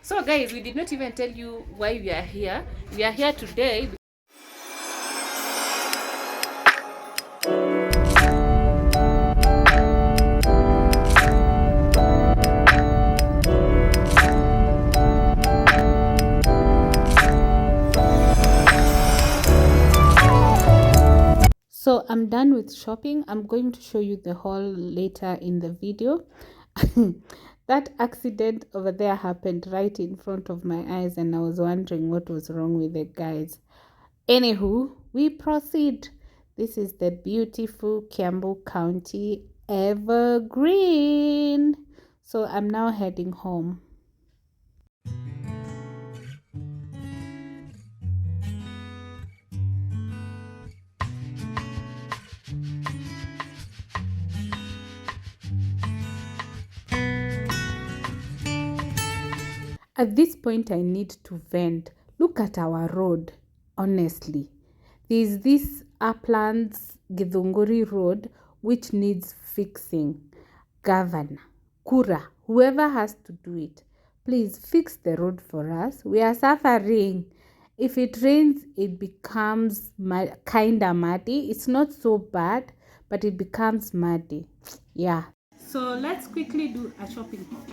So guys, we did not even tell you why we are here. We are here today. So I'm done with shopping. I'm going to show you the haul later in the video. That accident over there happened right in front of my eyes, and I was wondering what was wrong with the guys. Anywho, we proceed. This is the beautiful Kiambu County evergreen. So I'm now heading home. At this point, I need to vent. Look at our road, honestly. There's this Uplands Githunguri road which needs fixing. Governor, Kura, whoever has to do it, please fix the road for us. We are suffering. If it rains, it becomes kind of muddy. It's not so bad, but it becomes muddy. Yeah. So let's quickly do a shopping haul.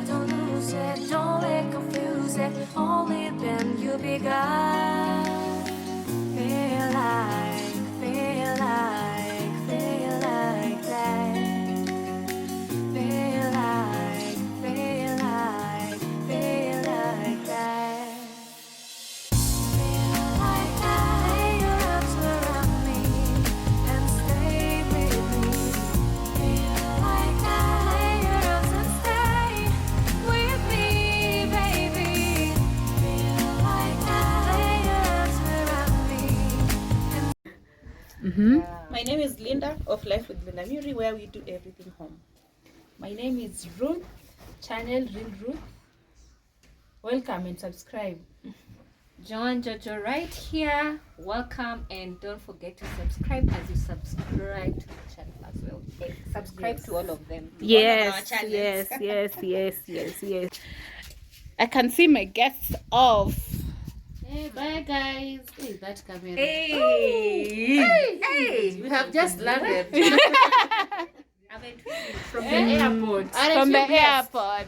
Don't lose it, don't let confuse it. Only then you be God. Feel like that. Feel like, feel like that. Feel like that. Lay your arms around me and stay with me. Feel like that. Lay your arms and stay with me, baby. Feel like that. Lay your arms around me. My name is Linda of Life with Linda Muri, where we do everything home. My name is Ruth, channel Real Ruth. Welcome and subscribe. John Jojo right here. Welcome, and don't forget to subscribe as you subscribe to the channel as well. Subscribe to all of them. Yes. I can see my guests off. Hey, bye guys. Hey, that camera. Hey, We have just landed. I'm from the airport. From the airport.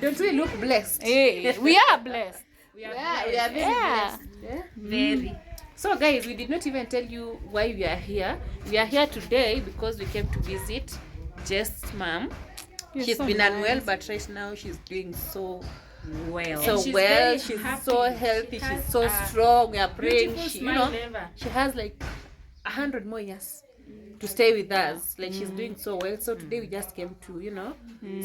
Don't we look blessed? Hey, we are blessed. We are very blessed. Yeah? Very. So guys, we did not even tell you why we are here. We are here today because we came to visit Jess' mom. She's been unwell, but right now she's doing so well. She's so healthy. She's so strong. We are praying. She has like 100 more years to stay with us. Like she's doing so well. So today we just came to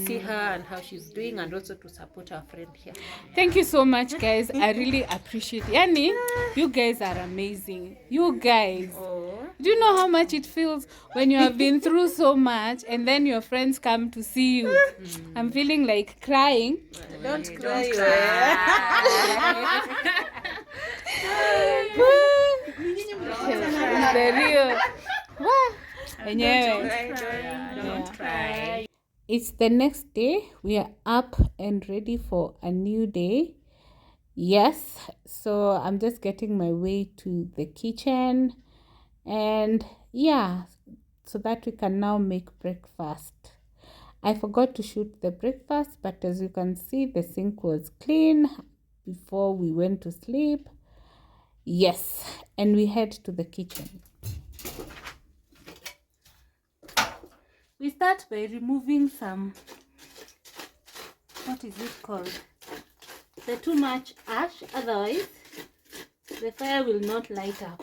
see her and how she's doing, and also to support our friend here. Thank you so much, guys. I really appreciate it. Yani, you guys are amazing. You guys. Do you know how much it feels when you have been through so much and then your friends come to see you? I'm feeling like crying. Don't cry. The real. Don't cry. It's the next day. We are up and ready for a new day. Yes, so I'm just getting my way to the kitchen, and yeah, so that we can now make breakfast. I forgot to shoot the breakfast, but as you can see, the sink was clean before we went to sleep. Yes, and we head to the kitchen. We start by removing some, what is it called? The too much ash, otherwise the fire will not light up.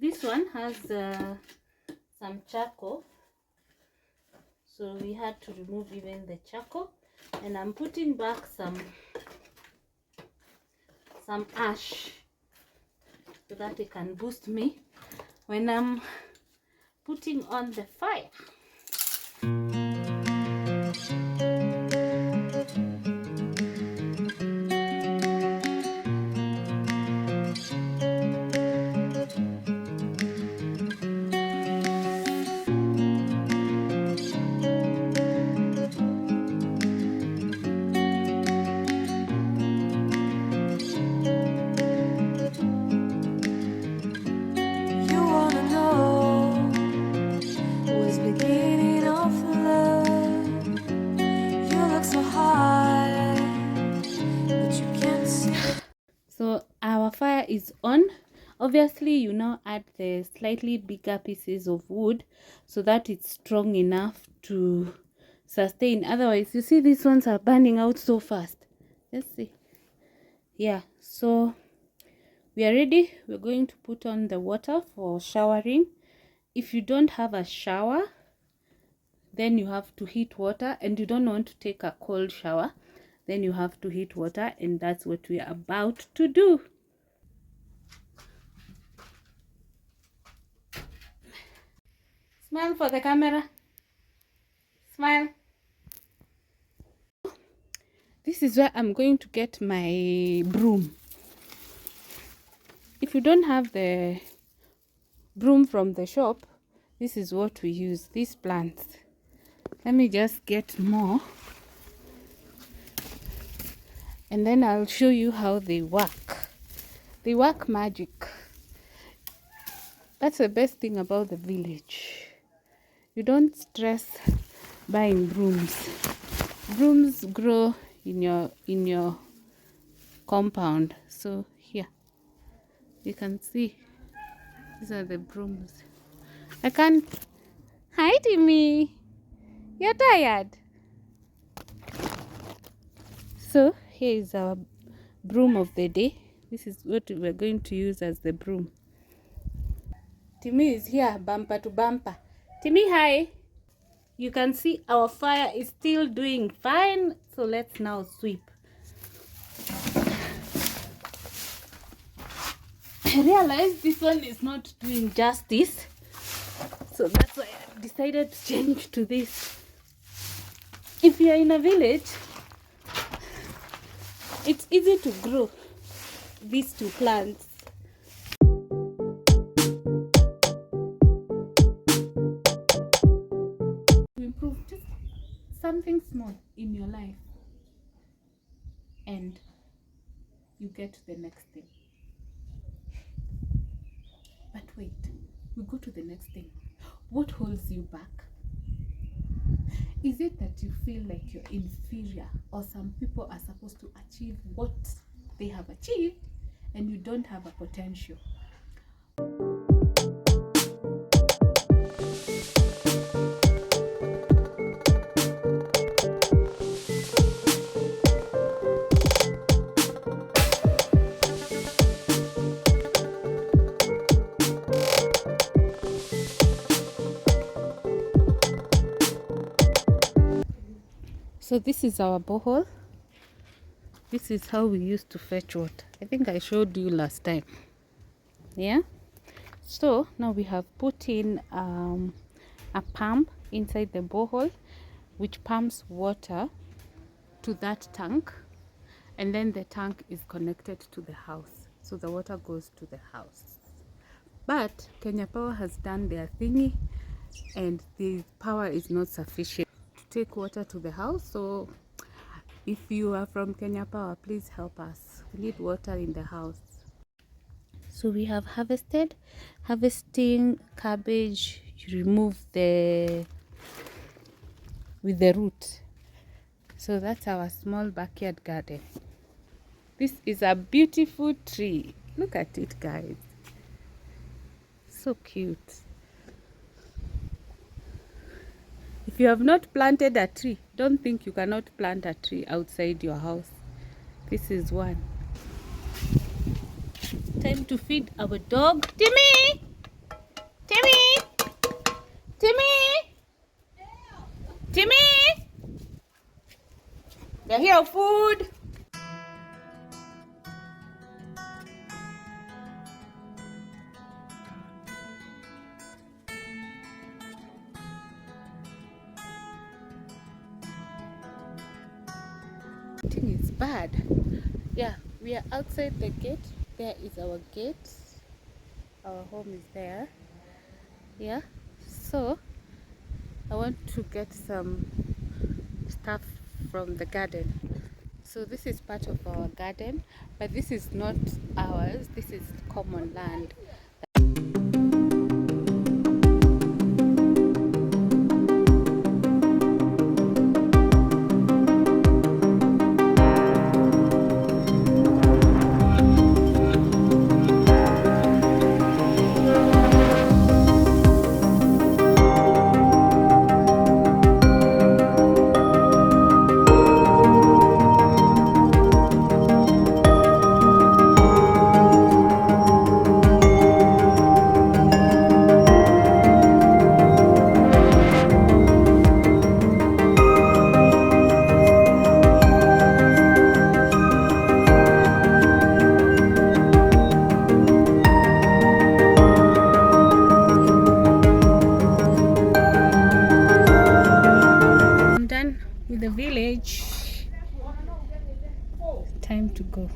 This one has some charcoal, so we had to remove even the charcoal, and I'm putting back some ash so that it can boost me when I'm putting on the fire. So our fire is on. Obviously, you now add the slightly bigger pieces of wood so that it's strong enough to sustain. Otherwise, you see these ones are burning out so fast. Let's see. Yeah, so we are ready. We're going to put on the water for showering. If you don't have a shower, then you have to heat water, and you don't want to take a cold shower, then you have to heat water, and that's what we are about to do. Smile for the camera. Smile. This is where I'm going to get my broom. If you don't have the broom from the shop, this is what we use, these plants. Let me just get more, and then I'll show you how they work. They work magic. That's the best thing about the village. You don't stress buying brooms. Brooms grow in your compound. So here you can see these are the brooms. I can't. Hi, Timmy. You're tired. So here is our broom of the day. This is what we're going to use as the broom. Timmy is here, bumper to bumper. Timmy, hi. You can see our fire is still doing fine. So let's now sweep. I realized this one is not doing justice. So that's why I decided to change to this. If you're in a village, it's easy to grow these two plants. To improve just something small in your life. and you get to the next thing. But wait, we go to the next thing. What holds you back? Is it that you feel like you're inferior, or some people are supposed to achieve what they have achieved and you don't have a potential? So this is our borehole. This is how we used to fetch water. I think I showed you last time. Yeah. So now we have put in a pump inside the borehole, which pumps water to that tank, and then the tank is connected to the house, so the water goes to the house. But Kenya Power has done their thingy, and the power is not sufficient to take water to the house. So if you are from Kenya Power, please help us. We need water in the house. So we have harvesting cabbage. You remove with the root. So that's our small backyard garden. This is a beautiful tree. Look at it, guys. So cute. If you have not planted a tree, don't think you cannot plant a tree outside your house. This is one. Time to feed our dog. Timmy! Timmy! Timmy! Timmy! You're here, food. Thing is bad. Yeah, we are outside the gate. There is our gate. Our home is there. Yeah, so I want to get some stuff from the garden. So this is part of our garden, but this is not ours. This is common land. With the village, time to go.